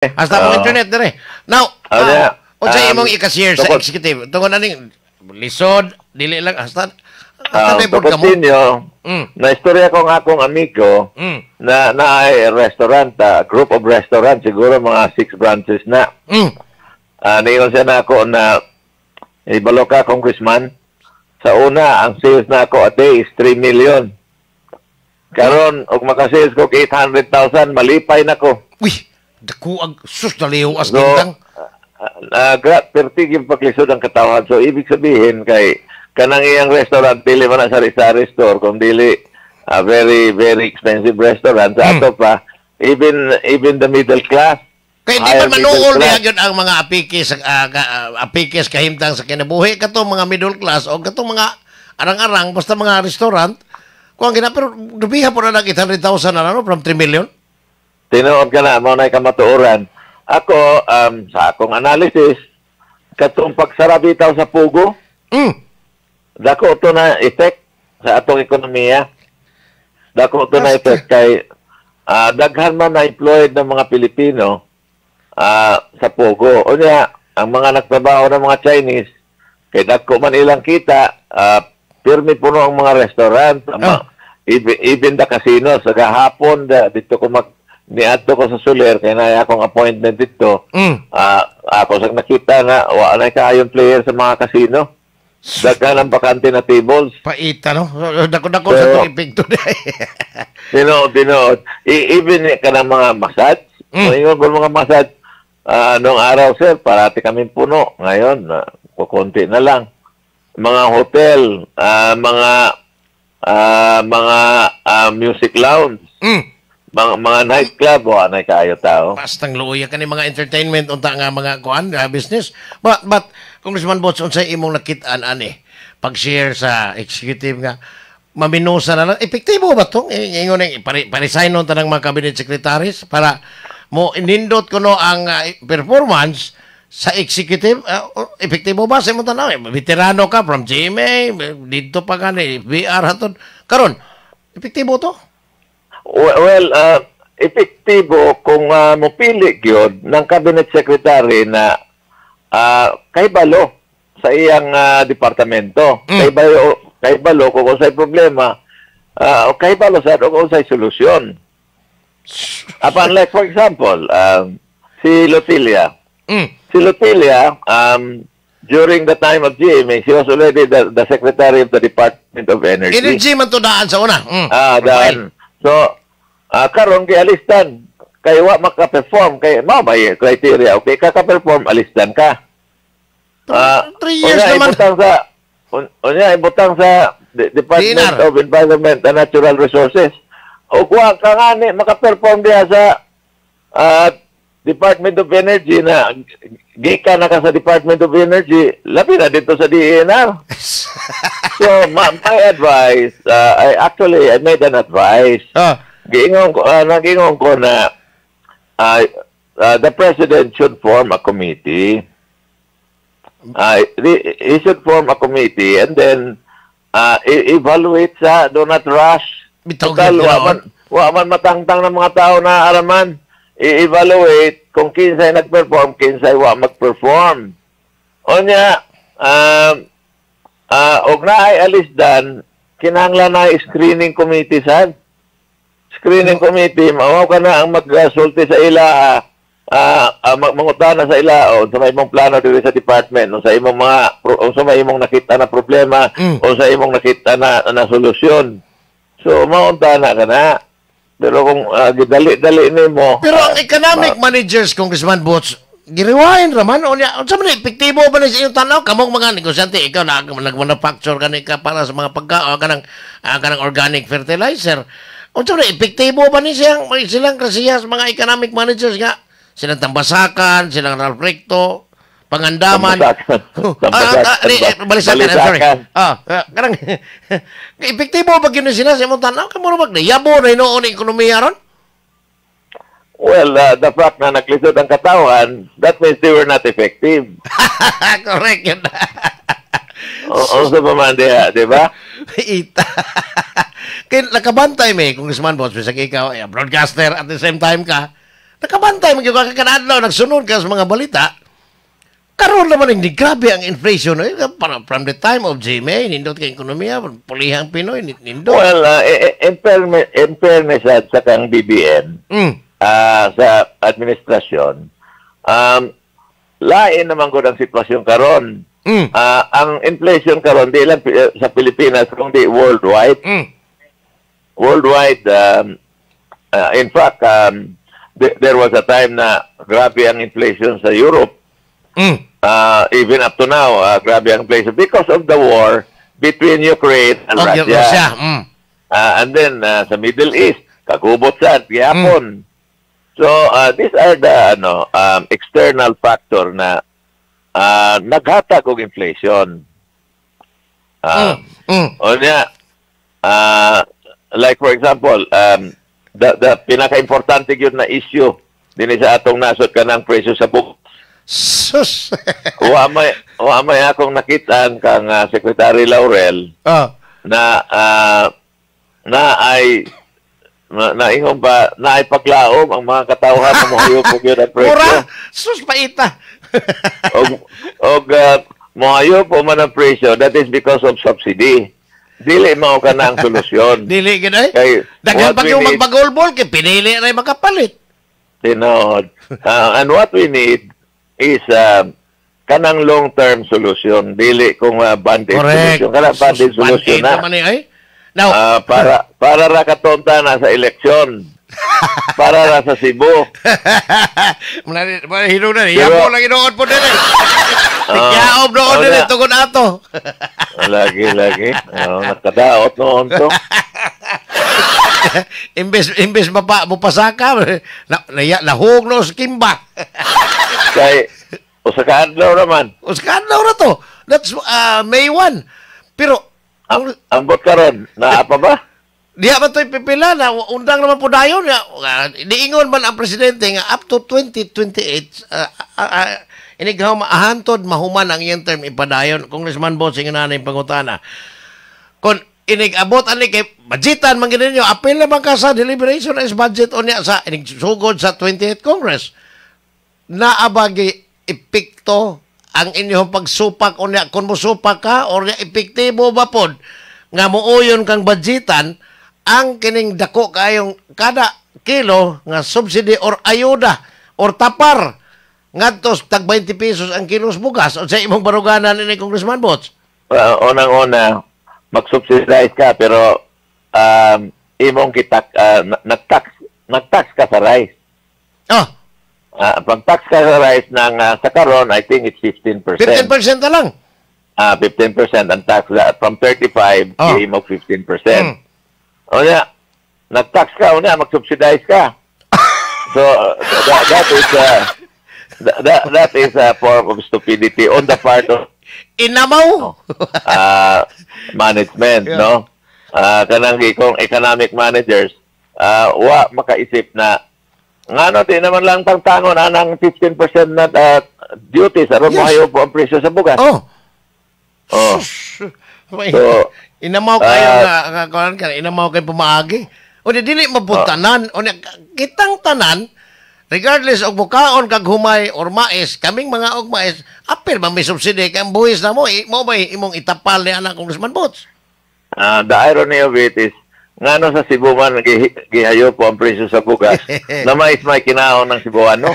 Hasta mo internet dire. Now, unsa imong i-cashier sa executive? Tungod aning lisod, dili lang hasta to continue, na istorya ko nga akong amigo na ay restaurant, group of restaurant, siguro mga 6 branches na. Niyon siya na ako na ibalo ka, Congressman. Sa una, ang sales na ako a day is 3 million. Karon, og makasales ko 800,000, malipay na ko. Uy, dako ang sus daliw as gintang. Pertigim paglisod ang katawan. So, ibig sabihin kay kanang iyang restaurant, dili man na sari-sari store, kung dili very, very expensive restaurant. Sa ato pa, even the middle class. Kaya di ba manuol niya yun ang mga apikis kahimtang sa kinabuhi, katong mga middle class o katong mga arang-arang, basta mga restaurant, kung ang pero dubiha po na nag 800,000 na from 3 million? Tinuod ka na, mo na kamatuoran. Ako, sa akong analysis, katong pagsara bitaw sa pugo, dako ito na effect sa atong ekonomiya. Dako ito na effect kay daghan man na employed ng mga Pilipino sa pugo. O niya, ang mga nagtrabaho ng mga Chinese, kay dako man ilang kita, pirmi puno ang mga restaurant, even the casino, sa gahapon, dito ko niadto ko sa Soler, kaya na akong appointment dito, ako sa nakita na, wala na kayong player sa mga casino. Daghan ang bakante na tables. Paita, no? Dako-dako sa itong epekto na. Tinood. Even ka ng mga massage, ingon ko mga massage, noong araw, sir, parati kami puno. Ngayon, kukunti na lang. Mga hotel, mga music lounge, mga nightclub, anay kayo tao. Bastang luya ka ni mga entertainment, unta nga mga kuan, business. But Congressman Bots, unsay imong nakitaan ani pag-share sa executive nga maminusa na lang. Epektibo ba to? Ingon ang parisign nun tanang mga cabinet secretaries para mo inindot ko no ang performance sa executive. Epektibo ba sa imong tanaw? Veterano ka from GMA, dito pa ka ni VR hatod. Karon, epektibo to? Well, epektibo kung mopili gyud ng cabinet secretary na kay balo sa iyang departamento. Kay balo kung unsay problema, kay balo sa kung unsay solusyon. Apan like for example, si Lotilia. Si Lotilia, during the time of GMA, she was already the secretary of the Department of Energy. Energy man to daan sa una. Daan. So, karon kay alistan, kay wa maka-perform, kay mabay criteria, okay, kaka-perform, alistan ka. 3 years naman. Ibutang sa Department of Environment and Natural Resources. O kuha ka nga ni, maka-perform diya sa Department of Energy na gika na ka sa Department of Energy, labi na dito sa DENR. So, my advice, I made an advice. Nagingon ko na the President should form a committee. He should form a committee and then evaluate do not rush. Wa man matangtang ng mga tao na araman. I-evaluate kung kinsay nag-perform, kinsay wa mag-perform. O niya, og na ay alisdan, kinahanglan na screening committee sad. Screening committee, mao ka na ang mag-sulti sa ila, mangutana sa ila, o sa may imong plano dito sa department, o sa imong may imong nakita na problema, o sa imong nakita na solusyon. So, mauntana ka na. Pero kung dali mo. Pero ang economic managers, Congressman Bots, giriwain raman. Unsa man epektibo ba ni sa iyong tanaw? Kamong mga negosyante, ikaw na nag-manufacture ka para sa mga kanang organic fertilizer. Unsa man epektibo ba ni silang krasiya sa mga economic managers nga? Silang Tambasakan, silang Ralph Recto, Pangandaman. Balisakan. I'm sorry. Karang epektibo ba gyud sila sa imong tanaw? Kamo ba yabo na inoon ang ekonomiya ron? Well, the fact na naglisod ang katawan, that means they were not effective. Correct yun. Also pa man diya, di ba? Ita. Kaya nakabantay may Congressman Bots, bisag ikaw, broadcaster at the same time ka, nakabantay man gyud ka kadadlaw nagsunod ka sa mga balita. Karon naman hindi grabe ang inflation from the time of GMA nindot kay ekonomiya pulihang Pinoy nindot. Well, in fairness sa kang BBM, sa administrasyon, lain naman ko ang sitwasyon karon. Ang inflation karon di lang sa Pilipinas kundi worldwide. Worldwide, in fact, there was a time na grabe ang inflation sa Europe. Even up to now, grabe ang inflation because of the war between Ukraine and Russia. And then sa Middle East, kagubot sad, gihapon. So these are the external factor na naghatag og inflation. O niya, like for example, the pinaka-importante yun na issue din sa atong nasod kanang presyo sa buko. Sus. wa may akong nakitaan kang Secretary Laurel na ingon ba na ay paglaom ang mga katawhan na mohayop og yun ang presyo. Mura. Sus paita. og mohayop o man ang presyo, that is because of subsidy. Dili mao ka na ang solusyon. Dili gid Kay daghan pag yung magbagol-bol kay pinili ray makapalit. Tinod. And what we need is kanang long-term solution. Dili kung bandage solution. Kanang bandage solution na. Now, para ra katonta na sa eleksyon. Para ra sa Cebu. Hino na. Yapo lang inoon po din. Yaob noon din. Tugod ato. Lagi. Nakadaot noon to. Imbes mapasaka, nahug no sa kimba. Kay, usa adlaw naman. Usa adlaw na to. That's May 1. Pero, ambot karon naa pa ba? Diya ba ito'y pipila na undang naman po dayon. Diingon man ang presidente nga up to 2028, inighaw maahantod mahuman ang iyang term ipadayon. Congressman Bossing na yung pangutana. Kung inig-abot ani kay budgetan man gid ninyo apil naman ka sa deliberation is budget on sa sugod sa 28th Congress naabagi epekto ang inyong pagsupak unya kun mosupak ka or epektibo ba pod nga muuyon kang budgetan ang kining dako kayong kada kilo nga subsidy or ayuda or tapar ngadto tag 20 pesos ang kilos bugas o sa imong baruganan ni Congressman Bots. Unang-una mag-subsidize ka pero imong kitak nag-tax ka sa rice. Pag-tax ka sa rice ng sa karon, I think it's 15%. 15% na lang. 15% ang tax from 35 mo 15%. O niya, nag-tax ka, o niya, mag-subsidize ka. So that is a form of stupidity on the part of inamaw management, no? Kanang kung economic managers, wa makaisip na ngano di naman lang tangtangon anang 15% na duty sa mahayo po ang presyo sa bugas. So, inamaw kayo inamaw kayo pumaagi. O dili mabutanan, o kitang tanan regardless og bukaon kag humay or mais, kaming mga og mais, apil ba may subsidy kay ang buhis na mo may imong itapal ni anak Congressman Bots. The irony of it is ngano sa Cebu man gihayo po ang presyo sa bugas na mais may kinaon ng Cebuano.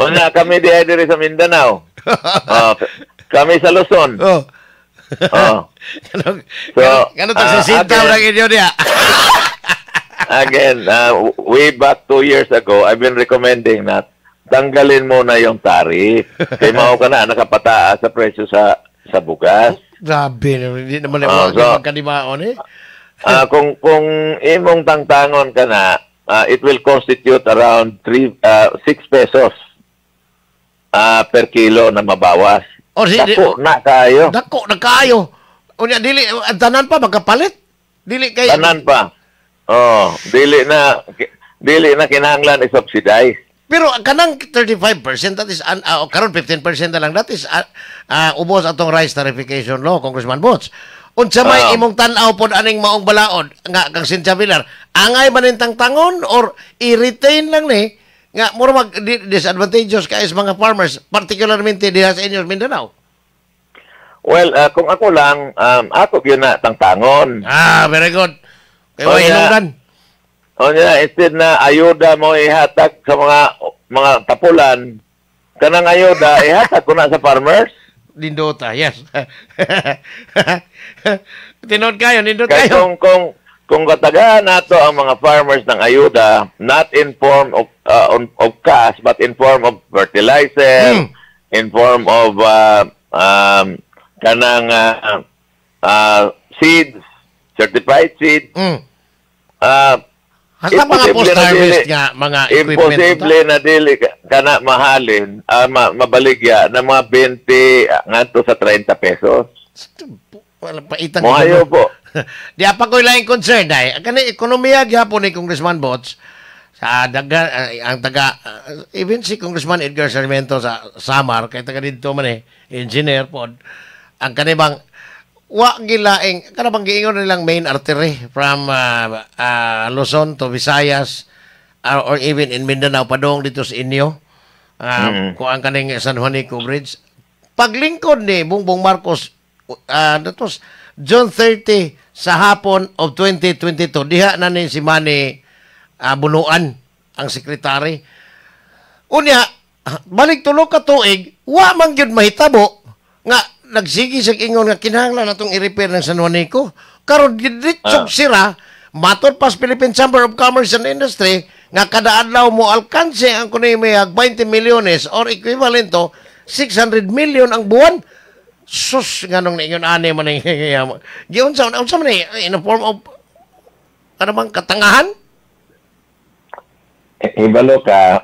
O na kami diri sa Mindanao. Kami sa Luzon. Kano tagsisintaw lang inyo niya? Again, way back 2 years ago, I've been recommending na tanggalin mo na yung tariff. Kaya mao ka na nakapataas sa presyo sa bugas. Grabe, hindi naman magkadimaon eh. Kung imong tangtangon ka na, it will constitute around 6 pesos per kilo na mabawas. Dako na kayo. Dako na kayo. Unya dili tanan pa magkapalit. Dili kay tanan pa. Dili na kinahanglan i-subsidize. Pero kanang 35% that is karon 15% na lang that is ubos atong rice tarification law, Congressman Bots. Unsa may imong tan-aw pod aning maong balaod nga kang Cynthia Villar angay ba nintang tangon or i-retain lang ni nga mura mag disadvantageous kay sa mga farmers, particularmente diha sa inyo Mindanao? Well, kung ako lang, ako yun na tangtangon. Very good. Kaya Oh, yeah. hinungdan. Instead na ayuda mo ihatag sa mga tapulan, kanang ayuda ihatag ko na sa farmers. Lindota, yes. Tinod kayo, nindot Kaya kayo. kung katagaan nato ang mga farmers ng ayuda, not in form of cash, but in form of fertilizer, in form of kanang seeds, certified seeds, Hasta mga post-harvest nga, mga equipment. imposible na dili kana mahalin, mabaligya na mga 20 ngadto sa 30 pesos. Walang paitan. Mohayo po. Di apa ko laing concern dai. Kani ekonomiya gyapon ni Congressman Bots sa daga ang taga even si Congressman Edgar Sarmiento sa Samar kay taga didto man engineer pod ang kanibang wa gilaing kana bang giingon nilang main artery from Luzon to Visayas or even in Mindanao padong dito sa inyo. Kung ang kaning San Juanico Bridge paglingkod ni Bongbong Marcos that was June 30 sa hapon of 2022 diha na ni si Manny Bunuan ang sekretary. Unya balik tulo ka tuig wa man gyud mahitabo nga nagsigi sa ingon nga kinahanglan natong i-repair ng San Juanico karon gidritsog sira matod pas Philippine Chamber of Commerce and Industry nga kada adlaw mo alkanse ang kuno may 20 milyones or equivalent to 600 million ang buwan. Sus nganong ningon ani man giun sa man in a form of ano bang katangahan? Ibalo ka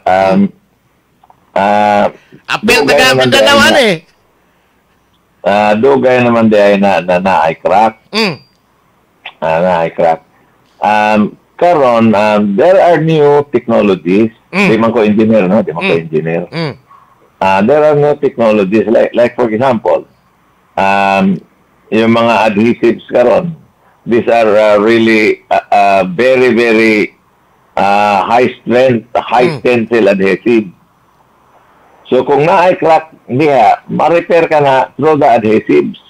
Apel taga Mindanao ani. Dugay naman di ay na ay crack. Na ay crack. Karon there are new technologies. Di man ko engineer, no? Di man ko engineer. There are new technologies like for example, yung mga adhesives karon. These are really very very high strength, high tensile adhesive. So kung na-ay crack niya, ma-repair ka na through the adhesives.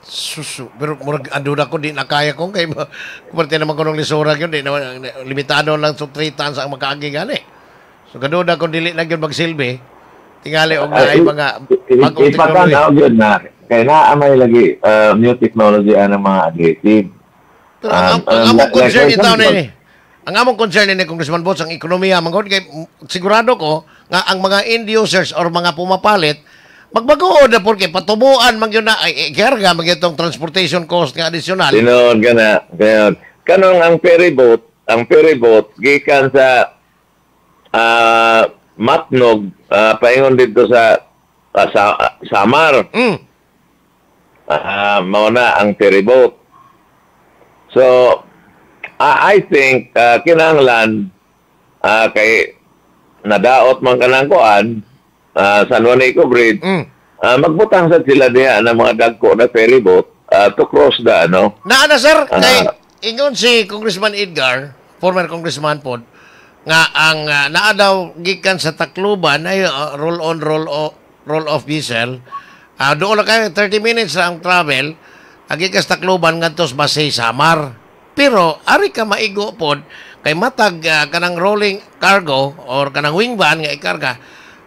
Susu. Pero murag andun ako, di na kaya kong kay kumarte naman ko ng lisura yun, di naman, limitado lang sa 3 tons ang makaagi gani. So ganun ako, dili na yun magsilbi. Tingali og na ay mga bagong technology. Ipatanaw yun na, kaya naamay lagi new technology ang mga adhesive. Pero ang among concern itaw na ini. Ang among concern ni Congressman Bots, ang ekonomiya, mangod kay sigurado ko nga ang mga end users or mga pumapalit magbago na porque patubuan man yun na ay ikarga man itong transportation cost nga additional. Sinood ka na. Kanong ang ferry boat gikan sa Matnog paingon dito sa Samar. Mauna ang ferry boat. So I think kinahanglan kay nadaot man kanang kuan San Juanico Bridge, magbutang sa sila diha ng mga dagko na ferry boat to cross the ano. Naana sir, kay ingon si Congressman Edgar, former congressman pod, nga ang naa daw gikan sa Tacloban ay roll on roll off diesel. Doon lang kayo 30 minutes ang travel, gikan sa Tacloban ngadto sa Basay Samar. Pero ari ka maigo pod kay matag kanang rolling cargo or kanang wing van nga ikarga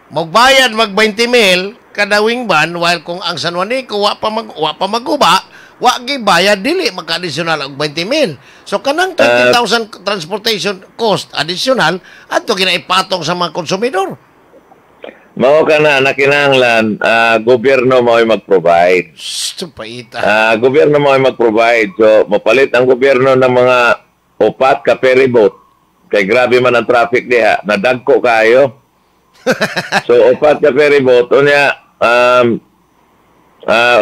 magbayad mag 20 mil kada wing van while kung ang San Juanico wa pa maguba wa gibayad dili maka-additional og 20 mil. So kanang 20,000 transportation cost additional adto ginaipatong sa mga konsumidor. Mao kana nakinahanglan gobyerno mo ay mag-provide. Stupaita. Gobyerno mo ay mag-provide. So mapalit ang gobyerno ng mga upat ka ferry boat. Kay grabe man ang traffic diha, nadagko kayo. So upat ka ferry boat unya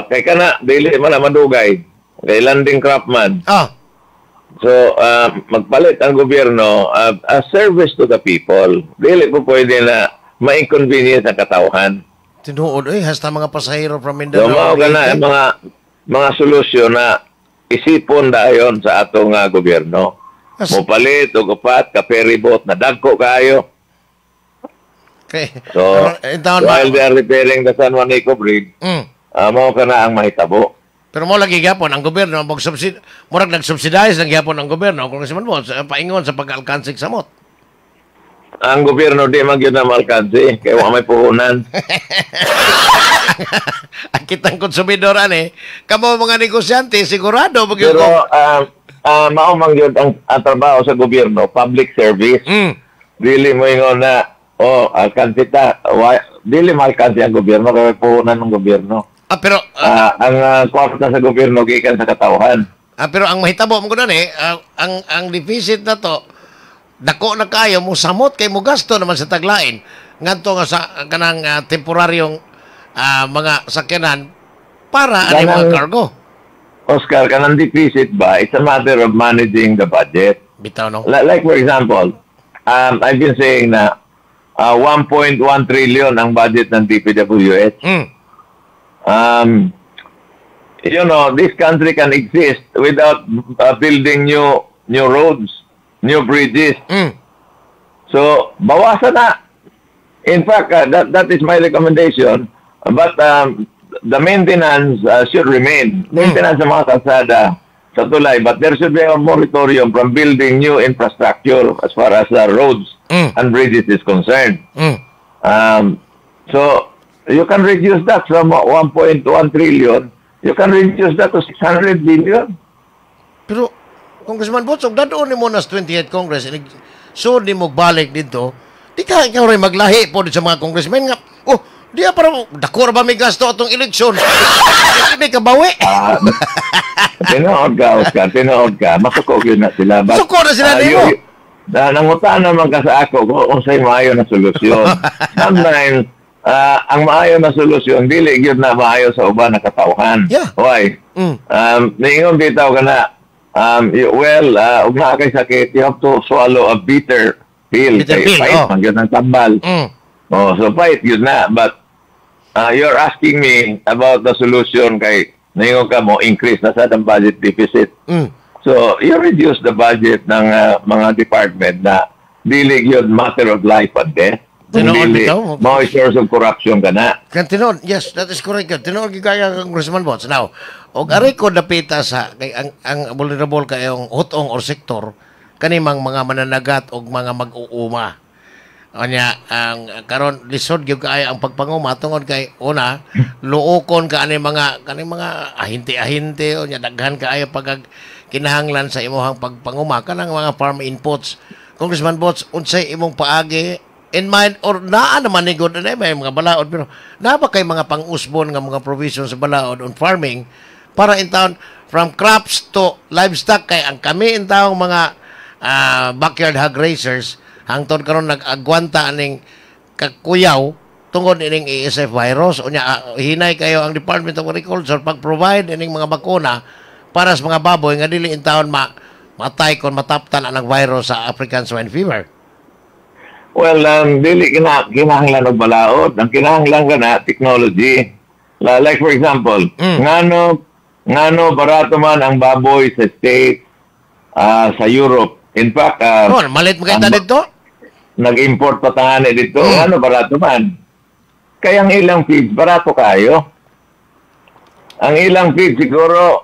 kay kana dili man madugay. Kay landing craft man. So magpalit ang gobyerno a service to the people. Dili po pwede na ma-inconvenience ang katawhan. Tinuod hasta mga pasahero from So, Mindanao. mga solusyon na isipon dayon sa atong gobyerno. Mupalit o upat ka ferry boat na dagko kayo. Okay. So, while they are repairing the San Juanico Bridge, mao ka na ang mahitabo. Pero mo lagi gyapon ang gobyerno murag nag-subsidize ng gyapon ang gobyerno kung kasi man mo paingon sa pag-alkansig samot. Ang gobyerno di man gyud na malkansi kay wa may puhunan. Ang kitang konsumidor ani, kamo mga negosyante sigurado magyud Pero mao man gyud ang trabaho sa gobyerno, public service. Dili mo ingon na alkansi ta, dili malkansi ang gobyerno kay may puhunan ng gobyerno. Pero ang kwarta sa gobyerno gikan sa katawhan. Pero ang mahitabo mo kuno ni ang deficit na to dako na kayo mo samot kay mo gasto naman sa taglain ngadto nga sa kanang temporaryong mga sakyanan para ani mga cargo. Oscar, kanang deficit ba, it's a matter of managing the budget. Bitaw no. Like for example, I've been saying na 1.1 trillion ang budget ng DPWH. You know, this country can exist without building new roads, new bridges. So, bawasan na. In fact, that is my recommendation. But the maintenance should remain. Maintenance ng mga kalsada sa tulay. But there should be a moratorium from building new infrastructure as far as roads and bridges is concerned. So, you can reduce that from 1.1 trillion. You can reduce that to 600 billion. Pero, Congressman Botsog, dadoon ni mo na sa 28th Congress, so di mo balik dito, di ka ikaw rin maglahi po sa mga congressmen nga, di parang, dako ba may gasto atong eleksyon? Hindi ka bawi. Tinood ka, Oscar, tinood ka. Masukog yun na sila. Suko na sila nimo. Nangutan naman ka sa ako kung sa'yo maayo na solusyon. Sometimes, ang maayo na solusyon, dili yun na maayo sa uban na katawhan. Yeah. Why? Niingon bitaw ka na, ug na kay sakit, you have to swallow a bitter pill. Bitter pill, Fight, yun ang tambal. So fight yun na. But you're asking me about the solution kay niingon ka mo, increase na sa ng budget deficit. So, you reduce the budget ng mga department na dili yun matter of life and death. Dili, mga source of corruption ka na. Tinood, yes, that is correct. Tinood, gigaya kang Congressman Bots. Now, og aray ko napita sa, kay, ang vulnerable kayong hutong or sektor, kanimang mga mananagat o mga mag-uuma. Kanya, ang karon lisod gyud kaayo ang pagpanguma tungod kay una, luokon ka ani mga ahinti-ahinti o nya daghan kaayo pag kinahanglan sa imong pagpanguma kanang mga farm inputs. Congressman Bots, unsay imong paagi in mind or naa naman ni good na may mga balaod pero naa ba kay mga pang-usbon nga mga provisions sa balaod on farming para in town from crops to livestock kay ang kami in taong mga backyard hog raisers hangtod karon nag-agwanta aning kakuyaw tungod ining ASF virus unya hinay kayo ang Department of Agriculture pag-provide ining mga bakuna para sa mga baboy nga dili in taon matay kon mataptan ang virus sa African swine fever. Well, dili kinahanglan og balaod, ang kinahanglan kana technology. Like for example, ngano barato man ang baboy sa States, sa Europe. In fact, malit mo kita dito? Nag-import pa tangani dito. Ano barato man? Kaya ang ilang feeds, barato kayo. Ang ilang feeds siguro,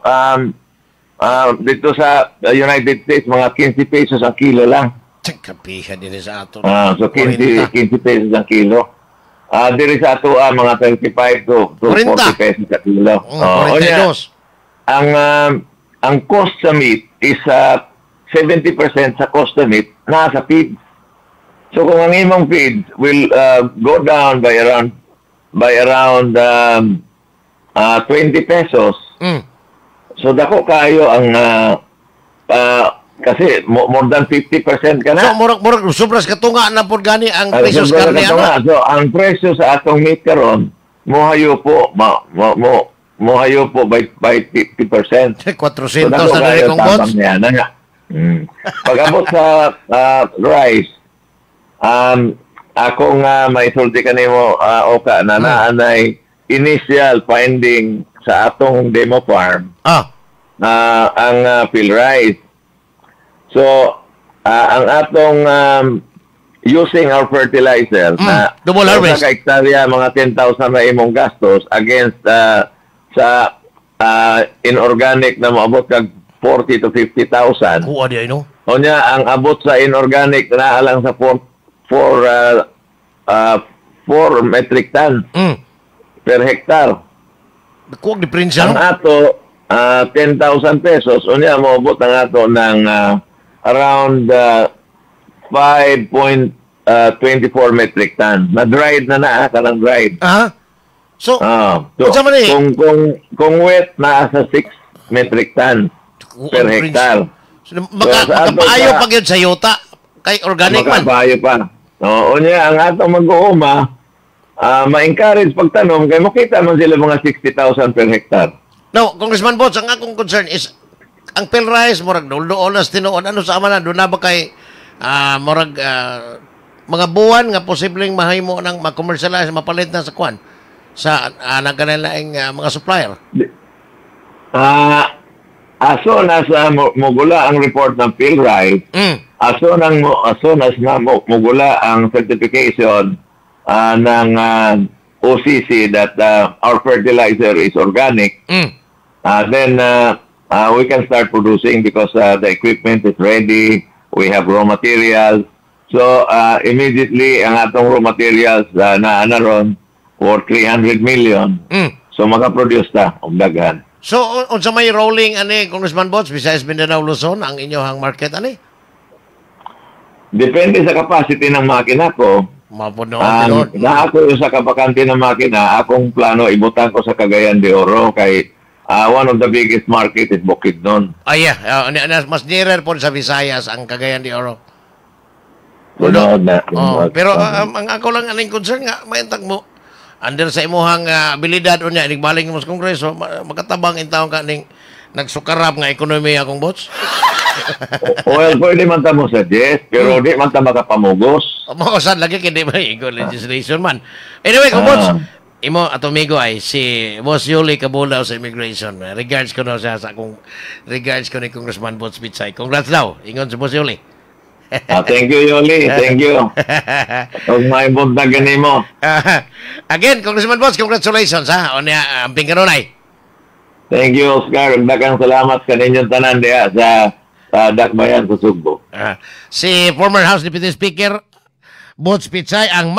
dito sa United States, mga 15 pesos ang kilo lang. Kapihan din sa ato. So 15 pesos ang kilo. Diri sa ato, mga 35 to 40 pesos ang kilo. 42. Ang cost sa meat is 70% sa cost of meat nasa feed. So kung ang imong feed will go down by around 20 pesos. So dako kayo ang kasi more than 50% ka na. So murag sobras katunga na pud gani ang presyo sa karne. So ang presyo sa atong meat karon mohayo po by 50%. 400 na rin kong bots. Pag-abot sa rice, ako nga may sulti ka nimo Oka na naanay initial finding sa atong demo farm ang field rice. So ang atong using our fertilizer na double harvest. Sa hektarya, mga 10,000 na imong gastos against sa inorganic na maabot kag 40 to 50,000. Kuha di ay, no? O niya, ang abot sa inorganic na alang sa 4 metric ton per hektar. Kuha diferensya, Ang no? ato, 10,000 pesos, o niya, maabot ang ato ng around 5.24 metric ton. Na-dried na kanang dried. Aha. So, So, unsa man eh? kung wet na sa 6 metric ton per hektar. So, makapaayo pag yun sa yuta. Kay organic man. Makapayo pa. O niya, ang atong mag-uuma, ma-encourage pagtanom, kaya makita man sila mga 60,000 per hektar. No, Congressman Bots, ang akong concern is, ang Pelrice, morag doon nas tinuon, ano sa ama na, doon na ba kay, morag, mga buwan nga posibleng mahimo ng ma-commercialize, mapalit na sa kwan, sa nagkanilaing mga supplier? Aso nasa mugula ang report ng Pelrice, as soon as mugula ang certification ng OCC that our fertilizer is organic, then we can start producing because the equipment is ready, we have raw materials. So, immediately, ang atong raw materials na ron for 300 million. So, makaproduce ta og daghan. So, unsa may rolling, Congressman Bots, besides Mindanao, Luzon, ang inyong market, Depende sa capacity ng makina ko. Mapuno. Na ako sa kapakante ng makina, akong plano ibutan ko sa Cagayan de Oro kay one of the biggest market is Bukidnon. Yeah. Mas nearer po sa Visayas ang Cagayan de Oro. Sunod na. Pero ang ako lang aning concern nga, maintag mo, under sa imuhang abilidad o niya, inigbaling mo sa Kongreso, magkatabang in taong ka ning nagsukarap nga ekonomiya akong bots. Well, pwede man ta mo suggest, pero di man ta makapamugos. Mausan lagi kindi ba ego legislation man. Anyway, kung bots, imo atomigo ay si Boss Yuli Cabulao sa immigration. Regards ko no sa akong regards ko ni Congressman Bots Bitsay. Congrats daw. Ingon si Boss Yuli. Thank you, Yuli. Thank you. Huwag maibog na ganin mo. Again, Congressman Bots, congratulations ha. O niya, amping kanunay. Thank you, Oscar. Daghang salamat kaninyong tanan diha sa Dakbayan sa Sugbo. Si former House Deputy Speaker Bots Bitsay ang